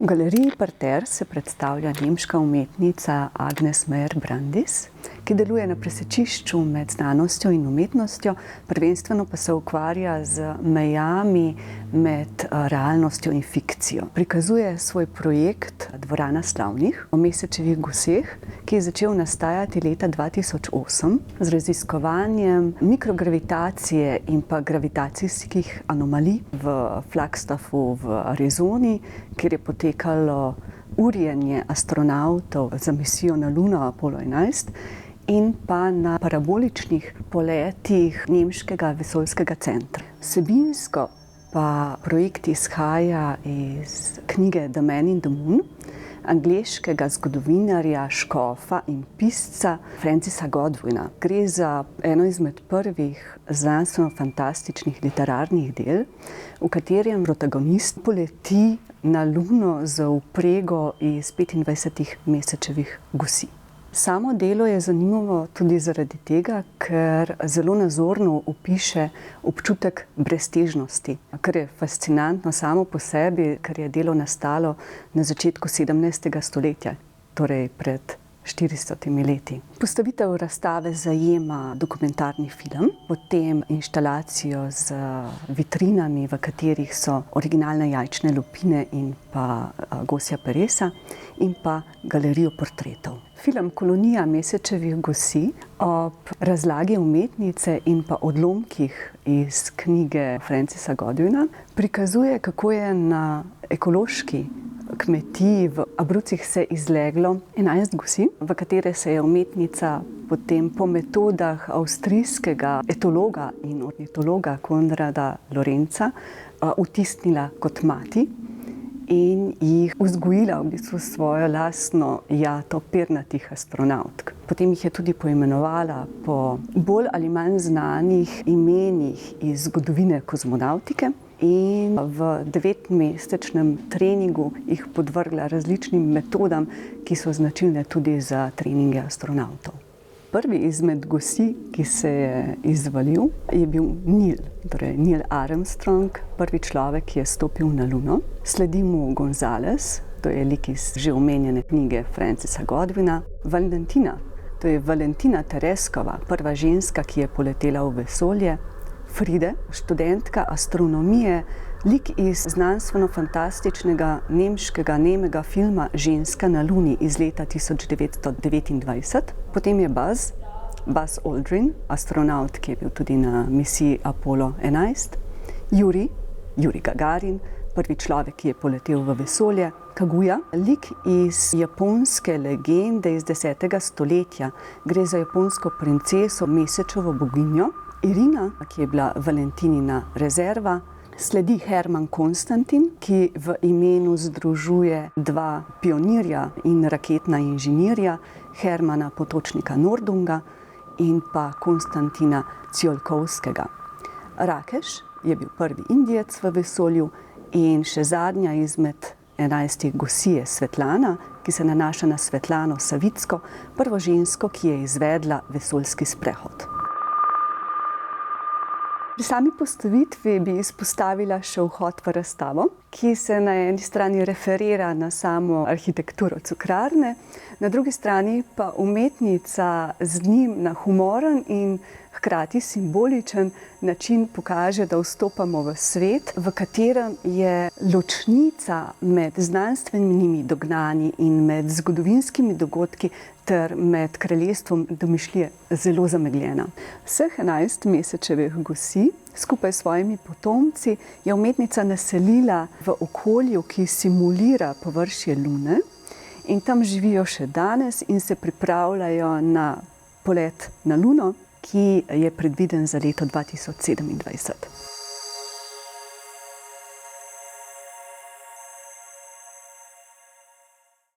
V galeriji Parterre se predstavlja nemška umetnica Agnes Meyer-Brandis, ki deluje na presečišču med znanostjo in umetnostjo, prvenstveno pa se ukvarja z mejami med realnostjo in fikcijo. Prikazuje svoj projekt Dvorana slavnih o Mesečevih goseh, ki je začel nastajati leta 2008 z raziskovanjem mikrogravitacije in pa gravitacijskih anomalij v Flagstaffu v Arizoni, kjer je potekalo urjenje astronavtov za misijo na Luno Apollo 11 in pa na paraboličnih poletih nemškega vesoljskega centra. Vsebinsko pa projekt izhaja iz knjige The Man in the Moon angleškega zgodovinarja, škofa in pisca Francisa Godwina. Gre za eno izmed prvih znanstveno-fantastičnih literarnih del, v katerem protagonist poleti na Luno z vprego iz 25 Mesečevih gosi. Samo delo je zanimivo tudi zaradi tega, ker zelo nazorno opiše občutek breztežnosti, kar je fascinantno samo po sebi, ker je delo nastalo na začetku 17. stoletja, torej pred 400 leti. Postavitev razstave zajema dokumentarni film, potem inštalacijo z vitrinami, v katerih so originalne jajčne lupine in pa gosja peresa, in pa galerijo portretov. Film Kolonija Mesečevih gosi ob razlagi umetnice in pa odlomkih iz knjige Francisa Godwina prikazuje, kako je na ekološki kmetiji v Abrucih se izleglo 11 gosi, v katere se je umetnica potem po metodah avstrijskega etologa in ornitologa Konrada Lorenza vtisnila kot mati in jih vzgojila v bistvu svojo lastno jato pernatih astronavtk. Potem jih je tudi poimenovala po bolj ali manj znanih imenih iz zgodovine kozmonavtike in v 9-mesečnem treningu jih podvrgla različnim metodam, ki so značilne tudi za treninge astronavtov. Prvi izmed gosi, ki se je izvalil, je bil Neil Armstrong, prvi človek, ki je stopil na Luno. Sledi mu Gonzales, to je lik iz že omenjene knjige Francisa Godwina. Valentina, to je Valentina Tereskova, prva ženska, ki je poletela v vesolje. Fride, študentka astronomije, lik iz znanstveno-fantastičnega nemškega filma Ženska na Luni iz leta 1929. Potem je Buzz Aldrin, astronavt, ki je bil tudi na misiji Apollo 11. Jurij Gagarin, prvi človek, ki je poletel v vesolje. Kaguja, lik iz japonske legende iz 10. stoletja. Gre za japonsko princeso, Mesečevo boginjo. Irina, ki je bila Valentinina rezerva. Sledi Hermann Konstantin, ki v imenu združuje dva pionirja in raketna inženirja, Hermana Potočnika Nordunga in pa Konstantina Tsiolkovskega. Rakeš je bil prvi Indijec v vesolju in še zadnja izmed 11 gosi je Svetlana, ki se nanaša na Svetlano Savicko, prvo žensko, ki je izvedla vesoljski sprehod. Pri sami postavitvi bi izpostavila še vhod v razstavo, ki se na eni strani referira na samo arhitekturo Cukrarne, na drugi strani pa umetnica z njim na humoren in hkrati simboličen način pokaže, da vstopamo v svet, v katerem je ločnica med znanstvenimi dognanji in med zgodovinskimi dogodki ter med kraljestvom domišljije zelo zamegljena. Vseh 11 Mesečevih gosi skupaj s svojimi potomci je umetnica naselila v okolju, ki simulira površje Lune, in tam živijo še danes in se pripravljajo na polet na Luno, ki je predviden za leto 2027.